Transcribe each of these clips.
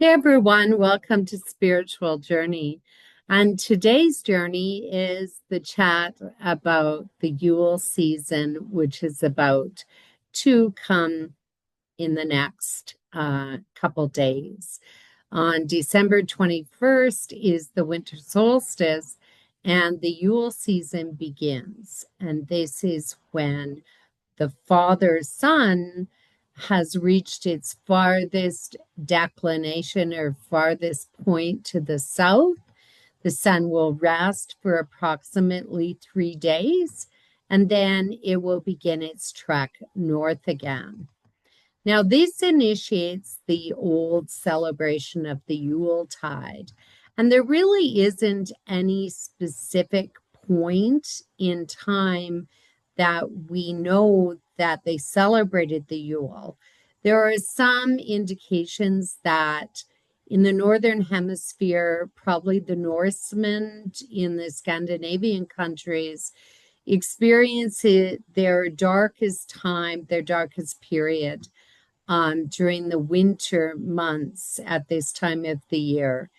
Hey everyone, welcome to Spiritual Journey. And today's journey is the chat about the Yule season, which is about to come in the next couple days. On December 21st is the winter solstice, and the Yule season begins. And this is when the father sun has reached its farthest declination or farthest point to the south. The sun will rest for approximately 3 days, and then it will begin its trek north again. Now, this initiates the old celebration of the Yule tide, and there really isn't any specific point in time that we know that they celebrated the Yule. There are some indications that in the Northern Hemisphere, probably the Norsemen in the Scandinavian countries experience it, their darkest time, their darkest period during the winter months at this time of the year.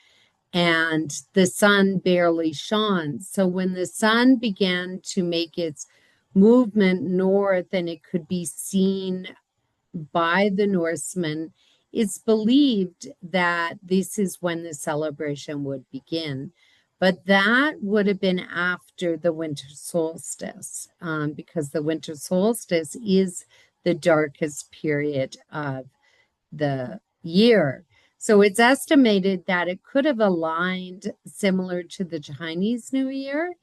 And the sun barely shone. So when the sun began to make its movement north and it could be seen by the Norsemen, it's believed that this is when the celebration would begin. But that would have been after the winter solstice, because the winter solstice is the darkest period of the year. So it's estimated that it could have aligned similar to the Chinese New Year,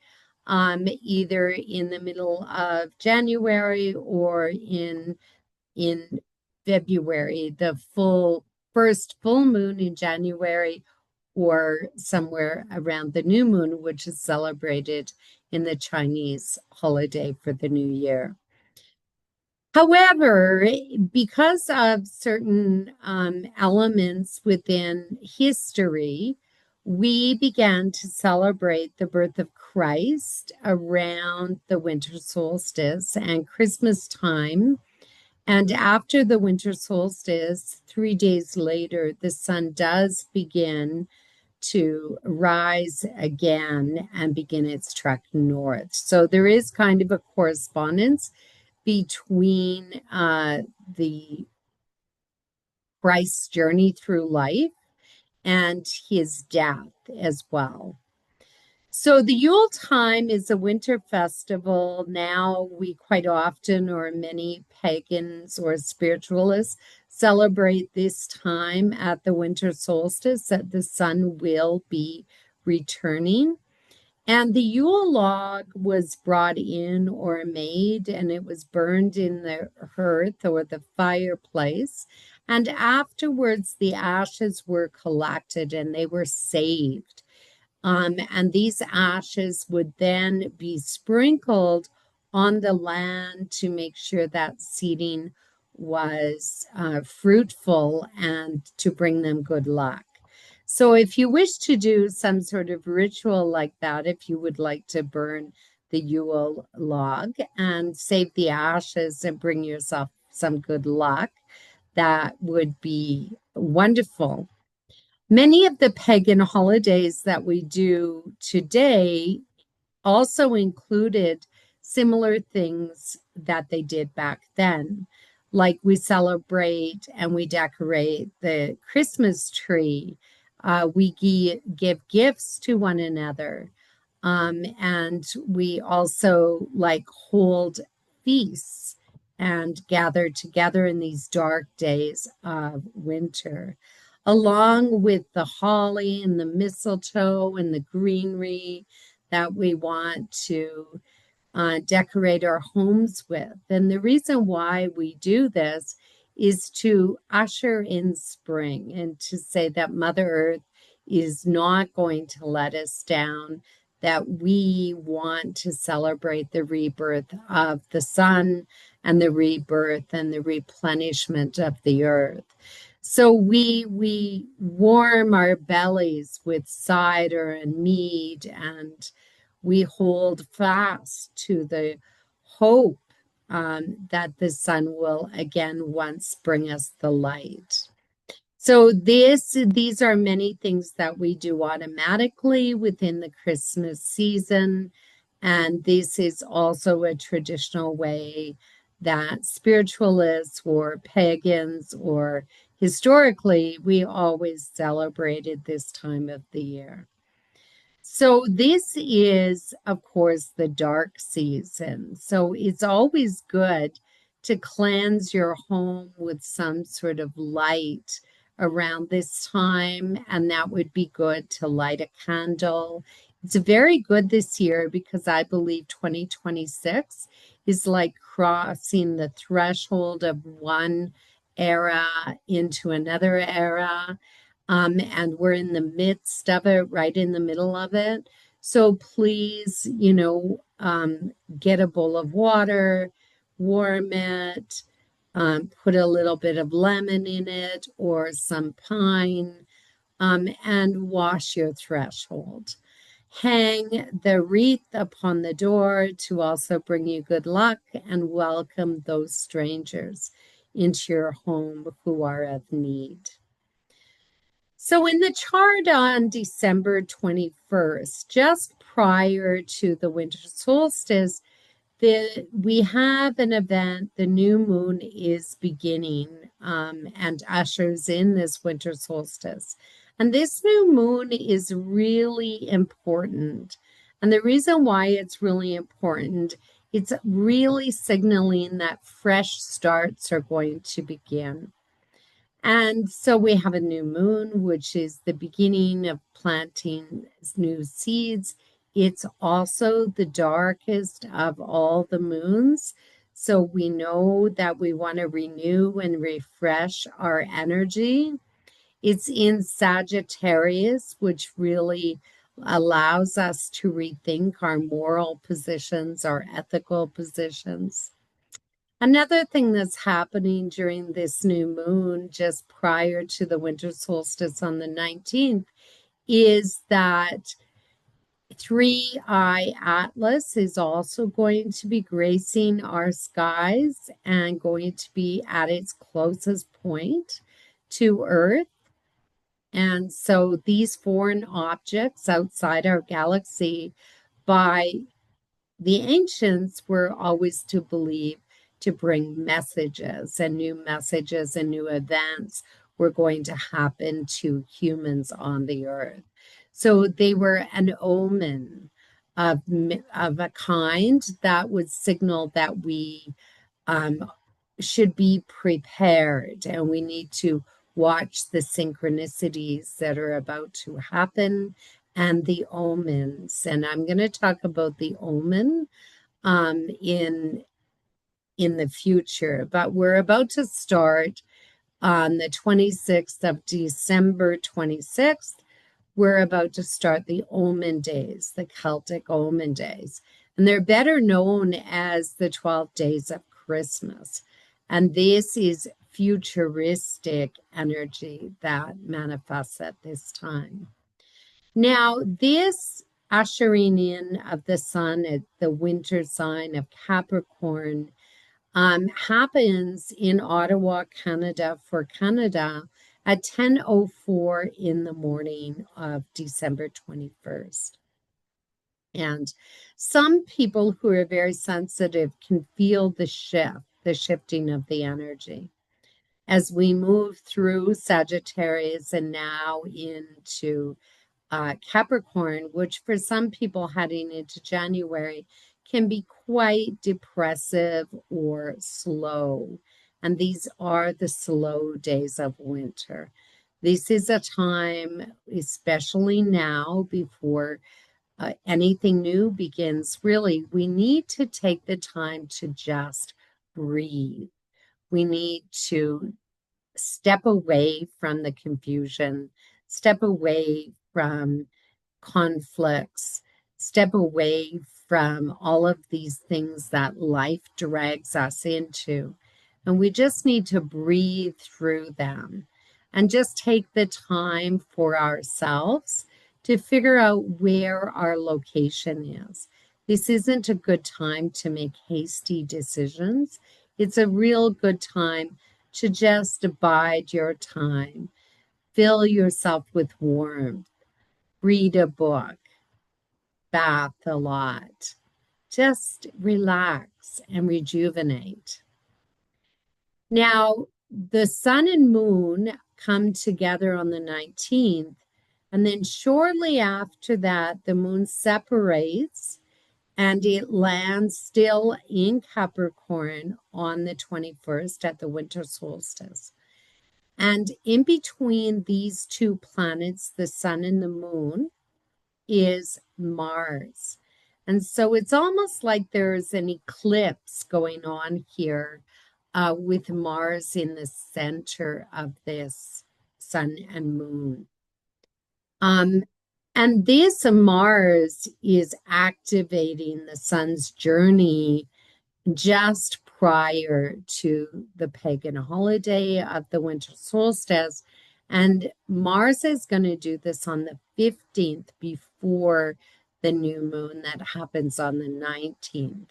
either in the middle of January or in February, the first full moon in January, or somewhere around the new moon, which is celebrated in the Chinese holiday for the new year. However, because of certain elements within history, we began to celebrate the birth of Christ around the winter solstice and Christmas time. And after the winter solstice, 3 days later, the sun does begin to rise again and begin its trek north. So there is kind of a correspondence between the Christ's journey through life and his death as well. So the Yule time is a winter festival. Now we quite often, or many pagans or spiritualists, celebrate this time at the winter solstice that the sun will be returning. And the Yule log was brought in or made, and it was burned in the hearth or the fireplace. And afterwards, the ashes were collected and they were saved. And these ashes would then be sprinkled on the land to make sure that seeding was fruitful and to bring them good luck. So, if you wish to do some sort of ritual like that, if you would like to burn the Yule log and save the ashes and bring yourself some good luck, that would be wonderful. Many of the pagan holidays that we do today also included similar things that they did back then. Like we celebrate and we decorate the Christmas tree. We give gifts to one another. And we also like hold feasts and gather together in these dark days of winter, along with the holly and the mistletoe and the greenery that we want to decorate our homes with. And the reason why we do this is to usher in spring and to say that Mother Earth is not going to let us down, that we want to celebrate the rebirth of the sun and the rebirth and the replenishment of the earth. So we warm our bellies with cider and mead, and we hold fast to the hope that the sun will again once bring us the light. So these are many things that we do automatically within the Christmas season. And this is also a traditional way that spiritualists or pagans or historically, we always celebrated this time of the year. So this is, of course, the dark season. So it's always good to cleanse your home with some sort of light around this time, and that would be good to light a candle. It's very good this year because I believe 2026 is like crossing the threshold of one era into another era. And we're in the midst of it, right in the middle of it. So please, get a bowl of water, warm it, put a little bit of lemon in it or some pine, and wash your threshold. Hang the wreath upon the door to also bring you good luck and welcome those strangers into your home who are of need. So, in the chart on December 21st, just prior to the winter solstice, we have an event. The new moon is beginning and ushers in this winter solstice. And this new moon is really important. And the reason why it's really important, it's really signaling that fresh starts are going to begin. And so we have a new moon, which is the beginning of planting new seeds. It's also the darkest of all the moons. So we know that we want to renew and refresh our energy. It's in Sagittarius, which really allows us to rethink our moral positions, our ethical positions. Another thing that's happening during this new moon, just prior to the winter solstice on the 19th, is that Three Eye Atlas is also going to be gracing our skies and going to be at its closest point to Earth. And so these foreign objects outside our galaxy, by the ancients were always to believe to bring messages and new events were going to happen to humans on the earth. So they were an omen of a kind that would signal that we um, should be prepared and we need to watch the synchronicities that are about to happen and the omens. And I'm going to talk about the omen in the future, but we're about to start on the 26th of December 26th. We're about to start the Omen Days, the Celtic Omen Days, and they're better known as the 12 Days of Christmas. And this is futuristic energy that manifests at this time. Now, this ushering in of the sun at the winter sign of Capricorn happens in Ottawa, Canada, for Canada at 10:04 in the morning of December 21st. And some people who are very sensitive can feel the shifting of the energy. As we move through Sagittarius and now into Capricorn, which for some people heading into January can be quite depressive or slow. And these are the slow days of winter. This is a time, especially now before anything new begins, really, we need to take the time to just breathe. We need to step away from the confusion, step away from conflicts, step away from all of these things that life drags us into. And we just need to breathe through them and just take the time for ourselves to figure out where our location is. This isn't a good time to make hasty decisions. It's a real good time to just bide your time, Fill yourself with warmth. Read a book. Bath a lot. Just relax and rejuvenate. Now, the sun and moon come together on the 19th, and then shortly after that, the moon separates and it lands still in Capricorn on the 21st at the winter solstice. And in between these two planets, the sun and the moon, is Mars. And so it's almost like there's an eclipse going on here with Mars in the center of this sun and moon. And this Mars is activating the sun's journey just prior to the pagan holiday of the winter solstice. And Mars is going to do this on the 15th before the new moon that happens on the 19th.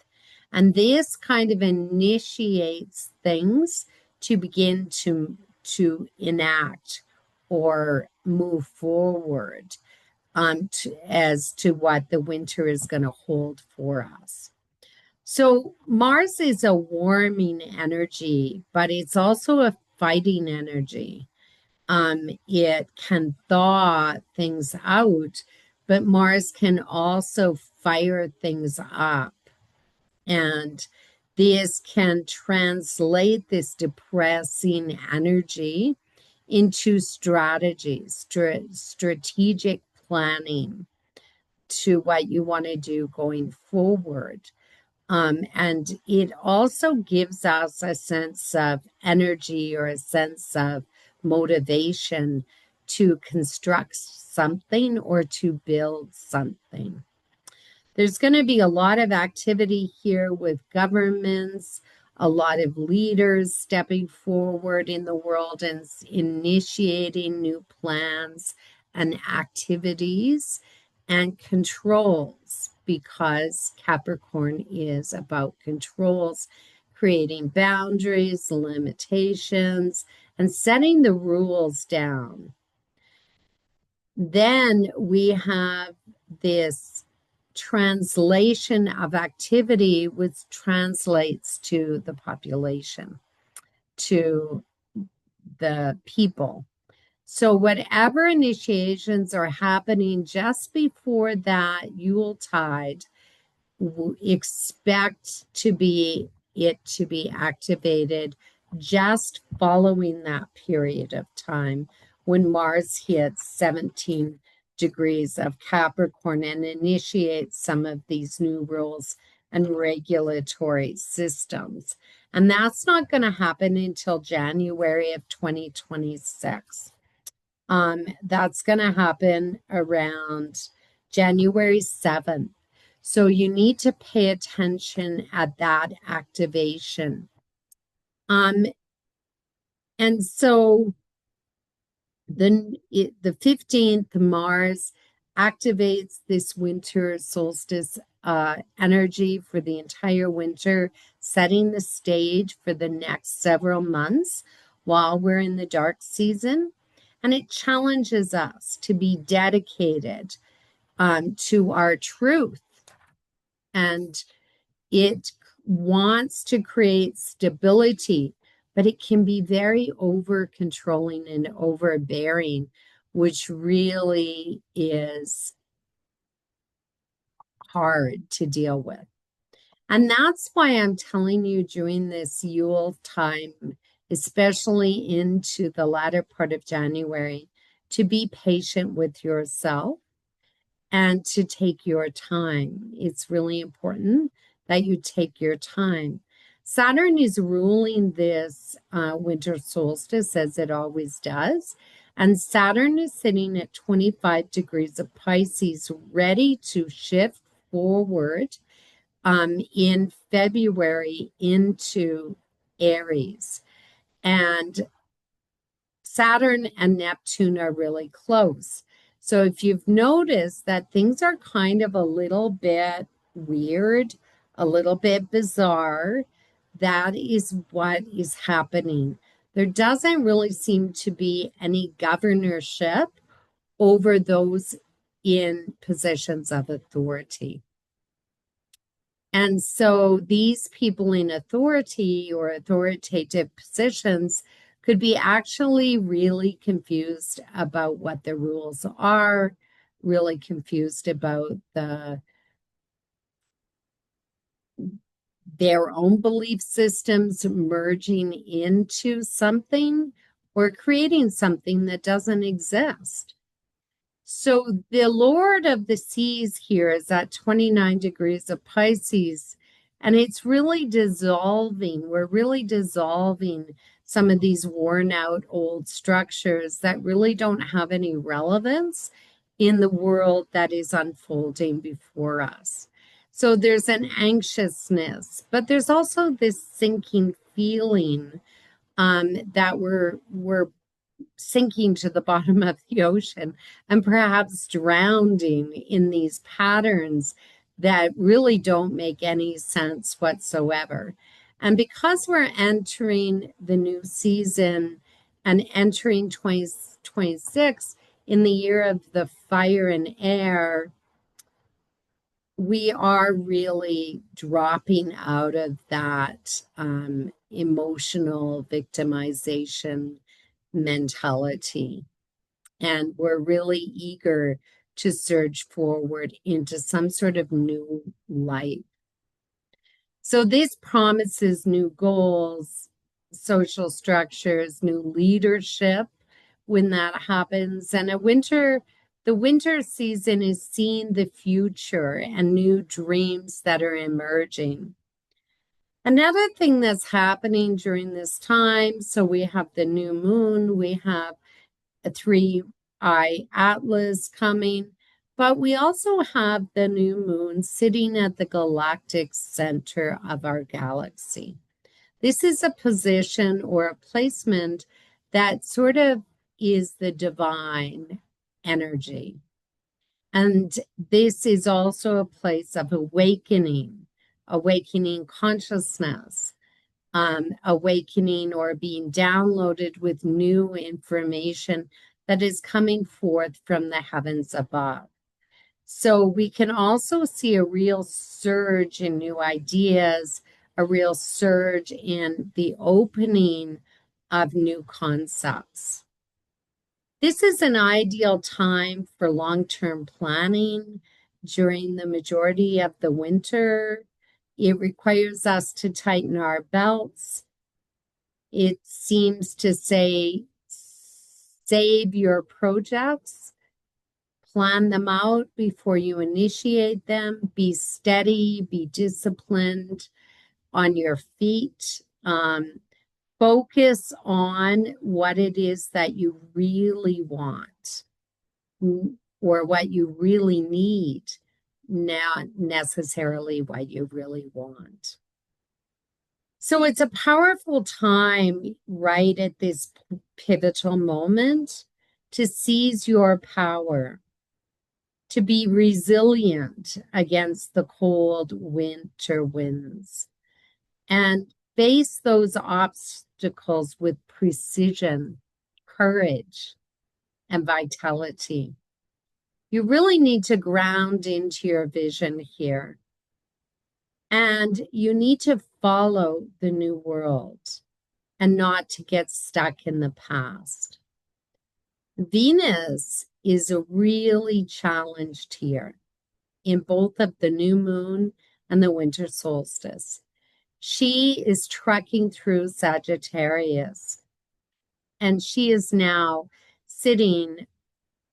And this kind of initiates things to begin to enact or move forward as to what the winter is going to hold for us. So Mars is a warming energy, but it's also a fighting energy. It can thaw things out, but Mars can also fire things up. And this can translate this depressing energy into strategies, strategic planning to what you want to do going forward. And it also gives us a sense of energy or a sense of motivation to construct something or to build something. There's going to be a lot of activity here with governments, a lot of leaders stepping forward in the world and initiating new plans and activities and controls, because Capricorn is about controls, creating boundaries, limitations, and setting the rules down. Then we have this translation of activity, which translates to the population, to the people. So whatever initiations are happening just before that Yuletide, expect to be activated just following that period of time when Mars hits 17 degrees of Capricorn and initiates some of these new rules and regulatory systems. And that's not going to happen until January of 2026. That's going to happen around January 7th. So you need to pay attention at that activation. And so the 15th, Mars activates this winter solstice energy for the entire winter, setting the stage for the next several months while we're in the dark season. And it challenges us to be dedicated to our truth. And it wants to create stability, but it can be very over controlling and overbearing, which really is hard to deal with. And that's why I'm telling you during this Yule time, especially into the latter part of January, to be patient with yourself and to take your time. It's really important that you take your time. Saturn is ruling this winter solstice, as it always does. And Saturn is sitting at 25 degrees of Pisces, ready to shift forward in February into Aries. And Saturn and Neptune are really close. So if you've noticed that things are kind of a little bit weird, a little bit bizarre, that is what is happening. there doesn't really seem to be any governorship over those in positions of authority. And so these people in authority or authoritative positions could be actually really confused about what the rules are, really confused about their own belief systems merging into something or creating something that doesn't exist. So the Lord of the Seas here is at 29 degrees of Pisces, and it's really dissolving. We're really dissolving some of these worn out old structures that really don't have any relevance in the world that is unfolding before us. So there's an anxiousness, but there's also this sinking feeling that we're sinking to the bottom of the ocean and perhaps drowning in these patterns that really don't make any sense whatsoever. And because we're entering the new season and entering 2026 in the year of the fire and air, we are really dropping out of that emotional victimization mentality. And we're really eager to surge forward into some sort of new life. So this promises new goals, social structures, new leadership when that happens. And the winter season is seeing the future and new dreams that are emerging. Another thing that's happening during this time, so we have the new moon, we have a three-eye atlas coming, but we also have the new moon sitting at the galactic center of our galaxy. This is a position or a placement that sort of is the divine energy. And this is also a place of awakening, awakening consciousness, awakening or being downloaded with new information that is coming forth from the heavens above. So we can also see a real surge in new ideas, a real surge in the opening of new concepts. This is an ideal time for long-term planning during the majority of the winter. It requires us to tighten our belts. It seems to say, save your projects, plan them out before you initiate them, be steady, be disciplined on your feet. Focus on what it is that you really want or what you really need, not necessarily what you really want. So it's a powerful time right at this pivotal moment to seize your power, to be resilient against the cold winter winds, and face those obstacles with precision, courage, and vitality. You really need to ground into your vision here. And you need to follow the new world and not to get stuck in the past. Venus is really challenged here in both of the new moon and the winter solstice. She is trekking through Sagittarius, and she is now sitting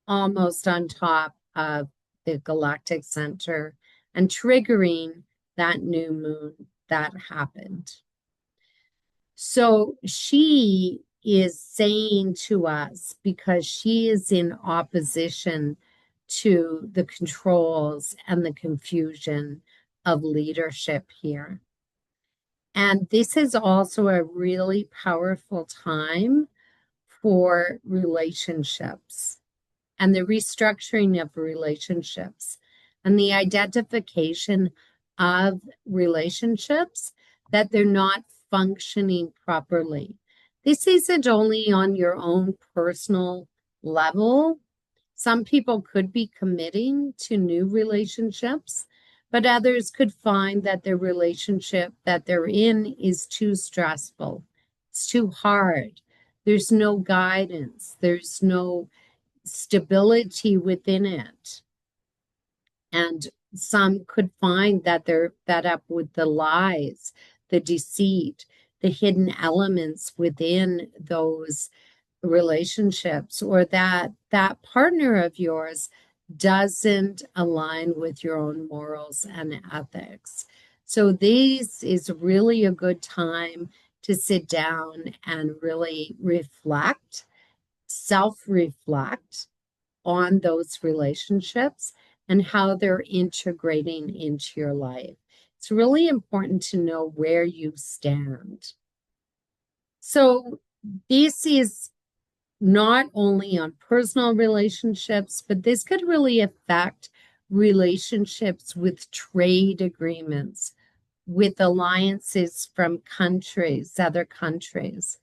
almost on top of the galactic center and triggering that new moon that happened. So she is saying to us, because she is in opposition to the controls and the confusion of leadership here. And this is also a really powerful time for relationships and the restructuring of relationships and the identification of relationships that they're not functioning properly. This isn't only on your own personal level. Some people could be committing to new relationships, but others could find that the relationship that they're in is too stressful. It's too hard. There's no guidance. There's no stability within it. And some could find that they're fed up with the lies, the deceit, the hidden elements within those relationships, or that that partner of yours doesn't align with your own morals and ethics. So this is really a good time to sit down and really reflect, self-reflect on those relationships and how they're integrating into your life. It's really important to know where you stand. So this is not only on personal relationships, but this could really affect relationships with trade agreements, with alliances from countries, other countries.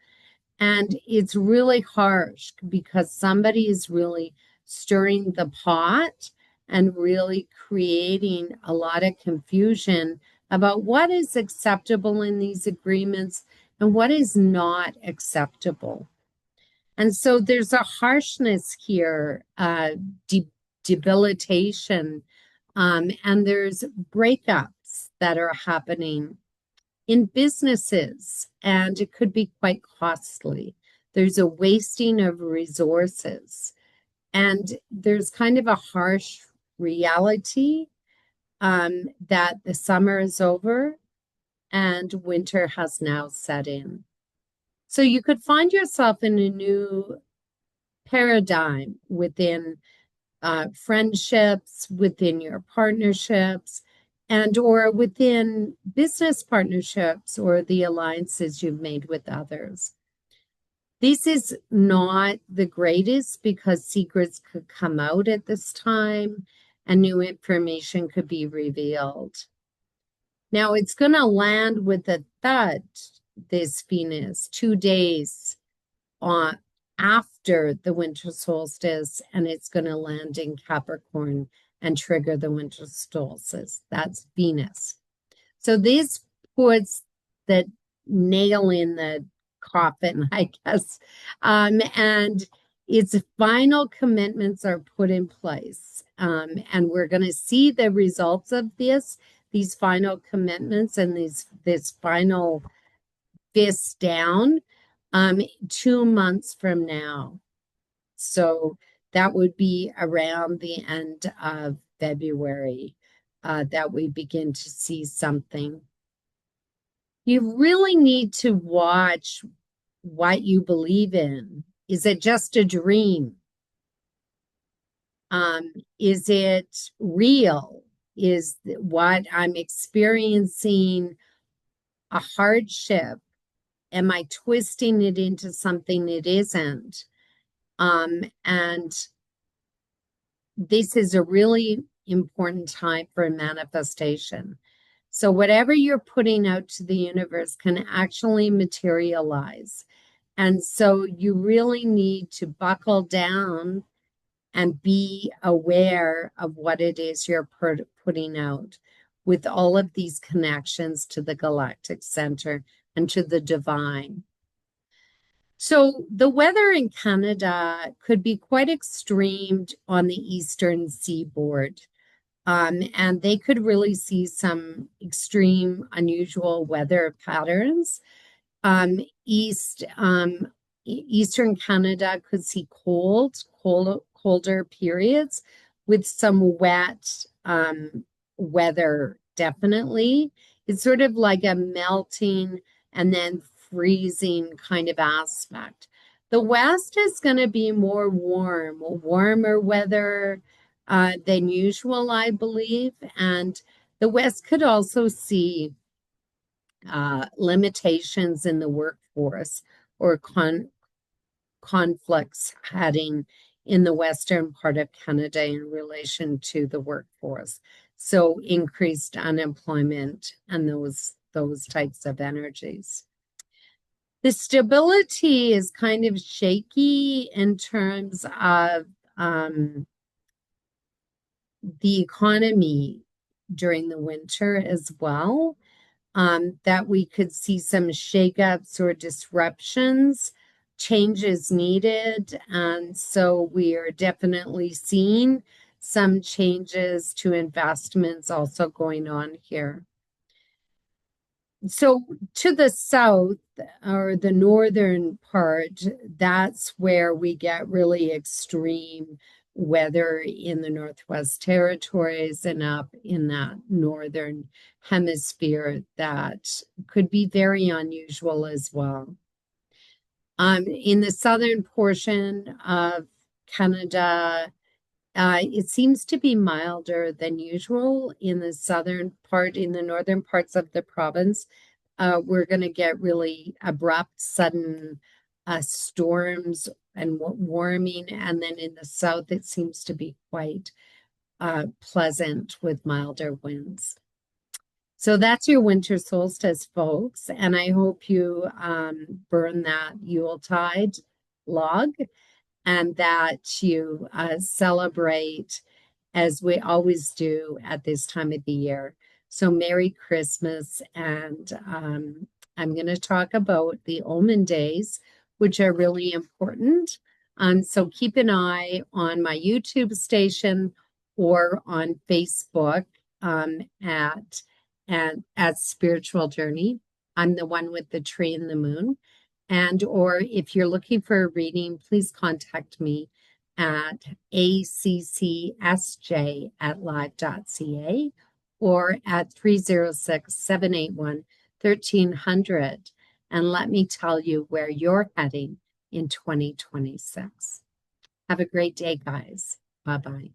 And it's really harsh because somebody is really stirring the pot and really creating a lot of confusion about what is acceptable in these agreements and what is not acceptable. And so there's a harshness here, debilitation, and there's breakups that are happening in businesses, and it could be quite costly. There's a wasting of resources, and there's kind of a harsh reality that the summer is over and winter has now set in. So you could find yourself in a new paradigm within friendships, within your partnerships, and or within business partnerships or the alliances you've made with others. This is not the greatest because secrets could come out at this time and new information could be revealed. Now it's going to land with a thud, this Venus, 2 days on after the winter solstice, and it's going to land in Capricorn and trigger the winter solstice. That's Venus. So this puts the nail in the coffin, I guess. And its final commitments are put in place. And we're going to see the results of these final commitments and this final fist down 2 months from now. So that would be around the end of February that we begin to see something. You really need to watch what you believe in. Is it just a dream? Is it real? Is what I'm experiencing a hardship? Am I twisting it into something it isn't? And this is a really important time for manifestation. So whatever you're putting out to the universe can actually materialize. And so you really need to buckle down and be aware of what it is you're putting out with all of these connections to the galactic center and to the divine. So the weather in Canada could be quite extreme on the eastern seaboard. And they could really see some extreme, unusual weather patterns. Eastern Canada could see colder periods with some wet weather, definitely. It's sort of like a melting and then freezing kind of aspect. The West is going to be more warmer weather than usual, I believe. And the West could also see limitations in the workforce or conflicts heading in the western part of Canada in relation to the workforce. So increased unemployment and those types of energies. The stability is kind of shaky in terms of the economy during the winter as well. That we could see some shakeups or disruptions, changes needed. And so we are definitely seeing some changes to investments also going on here. So to the south or the northern part, that's where we get really extreme weather in the Northwest Territories and up in that northern hemisphere that could be very unusual as well. In the southern portion of Canada, it seems to be milder than usual in the southern part, in the northern parts of the province. We're going to get really abrupt, sudden storms and warming. And then in the south, it seems to be quite pleasant with milder winds. So that's your winter solstice, folks. And I hope you burn that Yuletide log and that you celebrate as we always do at this time of the year. So, Merry Christmas. And I'm going to talk about the Omen Days, which are really important. So, keep an eye on my YouTube station or on Facebook at Spiritual Journey. I'm the one with the tree and the moon. And or if you're looking for a reading, please contact me at accsj@live.ca or at 306-781-1300. And let me tell you where you're heading in 2026. Have a great day, guys. Bye-bye.